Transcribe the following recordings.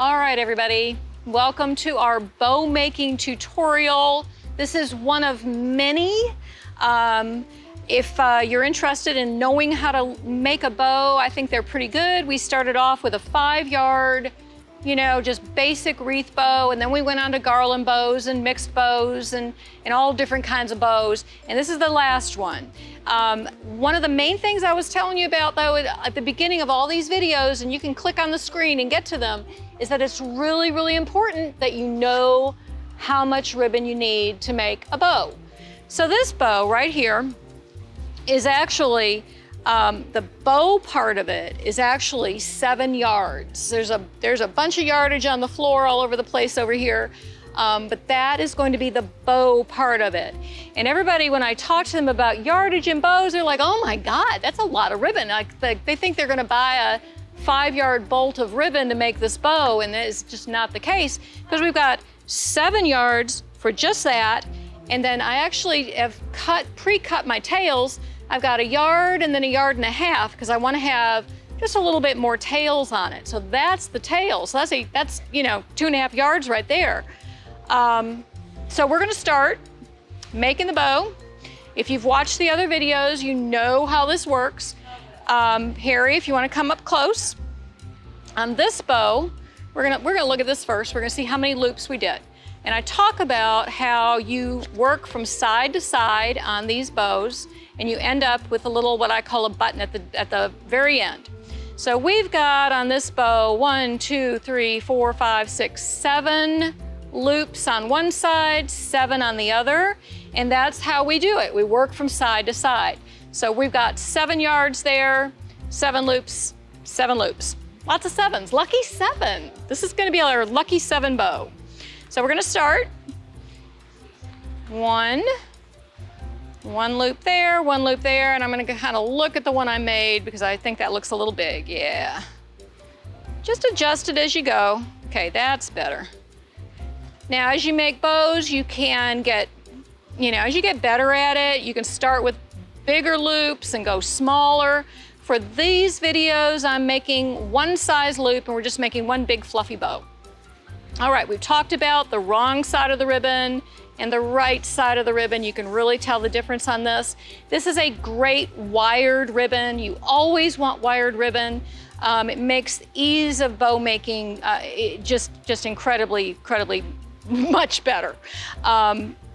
All right, everybody, welcome to our bow making tutorial. This is one of many. If you're interested in knowing how to make a bow, I think they're pretty good. We started off with a 5-yard, just basic wreath bow, and then we went on to garland bows and mixed bows and all different kinds of bows, and this is the last one. One of the main things I was telling you about, though, at the beginning of all these videos, and you can click on the screen and get to them, is that it's really, really important that you know how much ribbon you need to make a bow. So this bow right here is actually, the bow part of it is actually 7 yards. There's a bunch of yardage on the floor all over the place over here, but that is going to be the bow part of it. And everybody, when I talk to them about yardage and bows, they're like, oh my God, that's a lot of ribbon. Like, they think they're gonna buy a 5-yard bolt of ribbon to make this bow, and that is just not the case, because we've got 7 yards for just that, and then I actually have pre-cut my tails. I've got 1 yard and then 1.5 yards, because I want to have just a little bit more tails on it. So that's the tail. So that's 2.5 yards right there. So we're going to start making the bow. If you've watched the other videos, you know how this works. Harry, if you want to come up close. On this bow, we're gonna look at this first. We're gonna see how many loops we did. And I talk about how you work from side to side on these bows, and you end up with a little, what I call a button at the very end. So we've got on this bow 1, 2, 3, 4, 5, 6, 7 loops on one side, 7 on the other, and that's how we do it. We work from side to side. So we've got 7 yards there, 7 loops, 7 loops. Lots of 7s, lucky 7. This is gonna be our lucky 7 bow. So we're gonna start. One loop there, 1 loop there, and I'm gonna kind of look at the one I made because I think that looks a little big, yeah. Just adjust it as you go. Okay, that's better. Now, as you make bows, you can get, as you get better at it, you can start with bigger loops and go smaller. For these videos, I'm making 1 size loop, and we're just making 1 big fluffy bow. All right, we've talked about the wrong side of the ribbon and the right side of the ribbon. You can really tell the difference on this. This is a great wired ribbon. You always want wired ribbon. It makes the ease of bow making just incredibly much better.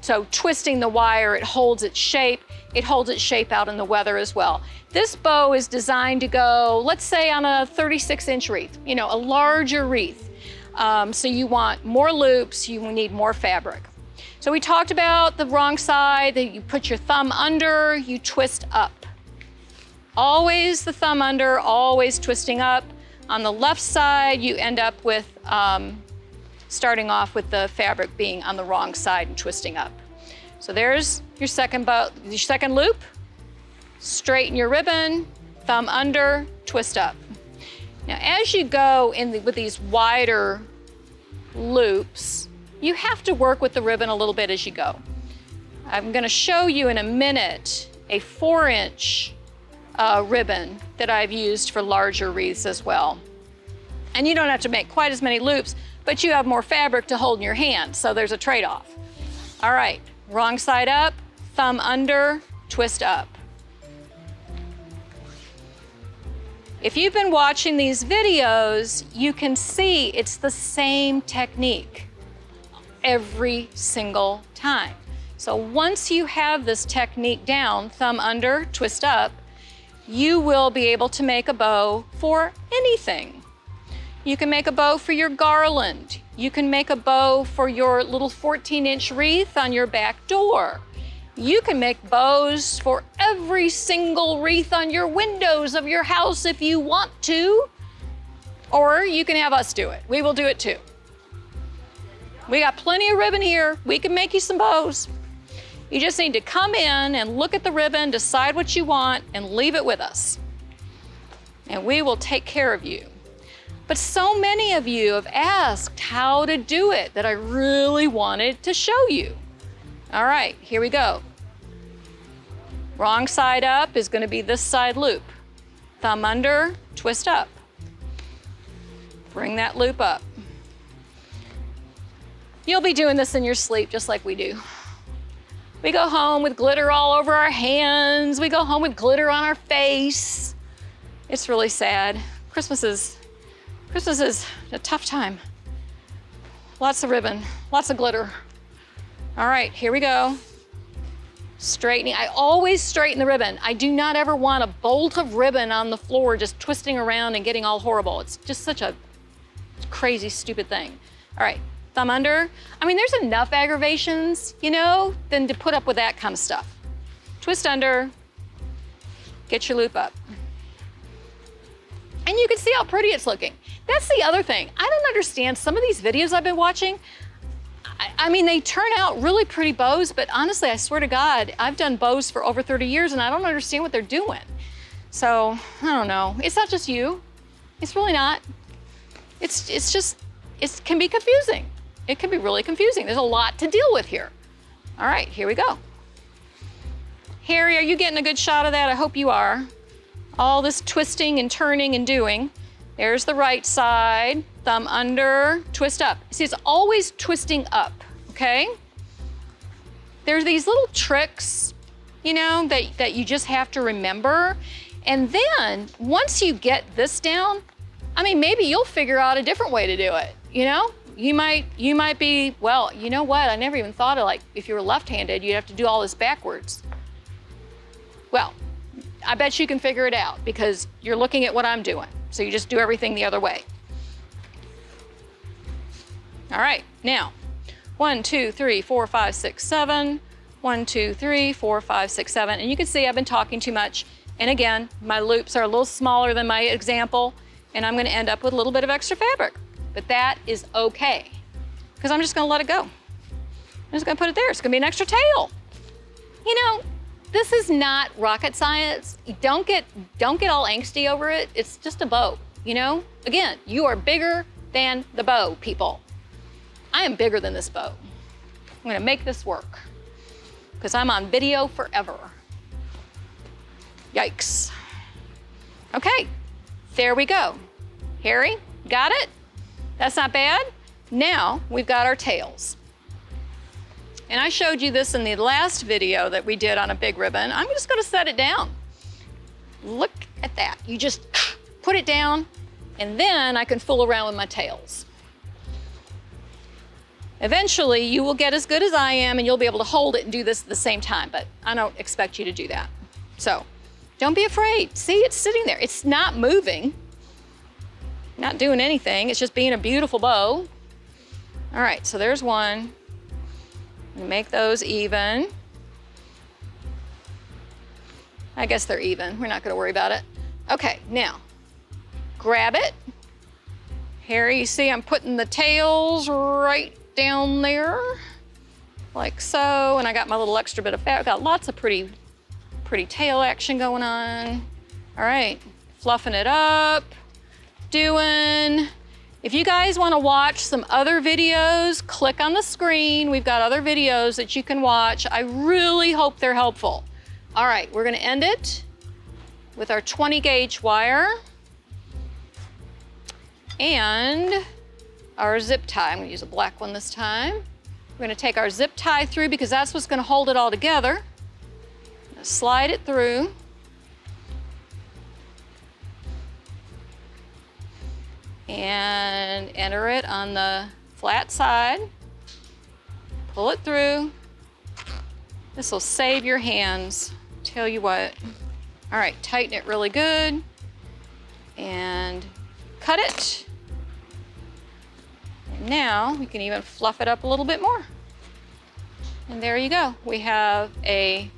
So twisting the wire, it holds its shape. It holds its shape out in the weather as well. This bow is designed to go, let's say, on a 36-inch wreath, a larger wreath. So you want more loops, you need more fabric. So we talked about the wrong side, that you put your thumb under, you twist up. Always the thumb under, always twisting up. On the left side, you end up with starting off with the fabric being on the wrong side and twisting up. So there's your second loop. Straighten your ribbon, thumb under, twist up. Now, as you go with these wider loops, you have to work with the ribbon a little bit as you go. I'm gonna show you in a minute a 4-inch ribbon that I've used for larger wreaths as well. And you don't have to make quite as many loops, but you have more fabric to hold in your hand, so there's a trade-off. All right, wrong side up, thumb under, twist up. If you've been watching these videos, you can see it's the same technique every single time. So once you have this technique down, thumb under, twist up, you will be able to make a bow for anything. You can make a bow for your garland. You can make a bow for your little 14-inch wreath on your back door. You can make bows for every single wreath on your windows of your house if you want to, or you can have us do it. We will do it too. We got plenty of ribbon here. We can make you some bows. You just need to come in and look at the ribbon, decide what you want, and leave it with us. And we will take care of you. But so many of you have asked how to do it that I really wanted to show you. All right, here we go. Wrong side up is going to be this side loop. Thumb under, twist up. Bring that loop up. You'll be doing this in your sleep just like we do. We go home with glitter all over our hands. We go home with glitter on our face. It's really sad. Christmas is a tough time. Lots of ribbon, lots of glitter. All right, here we go. Straightening, I always straighten the ribbon. I do not ever want a bolt of ribbon on the floor just twisting around and getting all horrible. It's just such a crazy, stupid thing. All right, thumb under. I mean, there's enough aggravations, you know, than to put up with that kind of stuff. Twist under, get your loop up. And you can see how pretty it's looking. That's the other thing. I don't understand some of these videos I've been watching. I mean, they turn out really pretty bows, but honestly, I swear to God, I've done bows for over 30 years and I don't understand what they're doing. So, I don't know. It's not just you. It's really not. It's just, it can be confusing. It can be really confusing. There's a lot to deal with here. All right, here we go. Harry, are you getting a good shot of that? I hope you are. All this twisting and turning and doing. There's the right side, thumb under, twist up. See, it's always twisting up, okay? There's these little tricks, you know, that you just have to remember. And then once you get this down, I mean, maybe you'll figure out a different way to do it, you know? You might be, well, you know what? I never even thought of, like, if you were left-handed, you'd have to do all this backwards. Well, I bet you can figure it out because you're looking at what I'm doing. So you just do everything the other way. All right, now, 1, 2, 3, 4, 5, 6, 7. 1, 2, 3, 4, 5, 6, 7. And you can see I've been talking too much. And again, my loops are a little smaller than my example, and I'm gonna end up with a little bit of extra fabric. But that is okay, because I'm just gonna let it go. I'm just gonna put it there. It's gonna be an extra tail. You know, this is not rocket science. Don't get all angsty over it. It's just a bow, you know? Again, you are bigger than the bow, people. I am bigger than this bow. I'm gonna make this work because I'm on video forever. Yikes. Okay, there we go. Harry, got it? That's not bad. Now we've got our tails. And I showed you this in the last video that we did on a big ribbon. I'm just gonna set it down. Look at that. You just put it down, and then I can fool around with my tails. Eventually, you will get as good as I am, and you'll be able to hold it and do this at the same time, but I don't expect you to do that. So, don't be afraid. See, it's sitting there. It's not moving, not doing anything. It's just being a beautiful bow. All right, so there's one. Make those even. I guess they're even. We're not gonna worry about it. Okay, now, grab it. Harry, you see I'm putting the tails right down there, like so, and I got my little extra bit of fabric. Got lots of pretty tail action going on. All right, fluffing it up, doing. If you guys want to watch some other videos, click on the screen. We've got other videos that you can watch. I really hope they're helpful. All right, we're going to end it with our 20 gauge wire and our zip tie. I'm going to use a black one this time. We're going to take our zip tie through because that's what's going to hold it all together. Slide it through. And enter it on the flat side. Pull it through. This will save your hands, tell you what. All right, tighten it really good and cut it. And now we can even fluff it up a little bit more. And there you go. We have a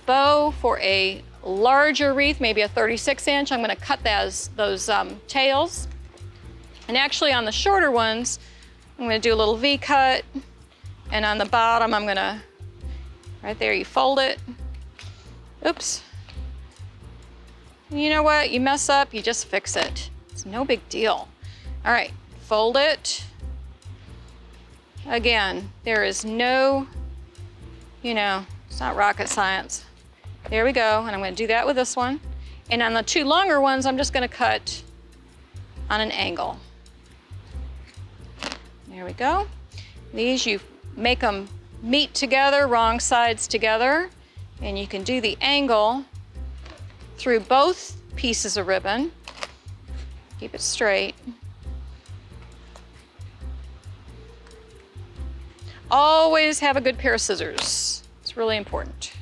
bow for a larger wreath, maybe a 36-inch. I'm gonna cut those tails. And actually on the shorter ones, I'm gonna do a little V-cut. And on the bottom, I'm gonna, right there, you fold it. Oops. You know what, you mess up, you just fix it. It's no big deal. All right, fold it. Again, there is no, you know, it's not rocket science. There we go, and I'm gonna do that with this one. And on the two longer ones, I'm just gonna cut on an angle. There we go. These, you make them meet together, wrong sides together, and you can do the angle through both pieces of ribbon. Keep it straight. Always have a good pair of scissors. It's really important.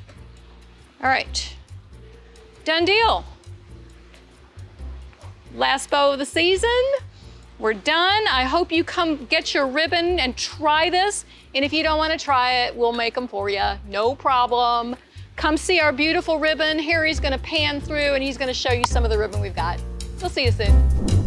All right, done deal. Last bow of the season. We're done. I hope you come get your ribbon and try this. And if you don't want to try it, we'll make them for you. No problem. Come see our beautiful ribbon. Harry's going to pan through and he's going to show you some of the ribbon we've got. We'll see you soon.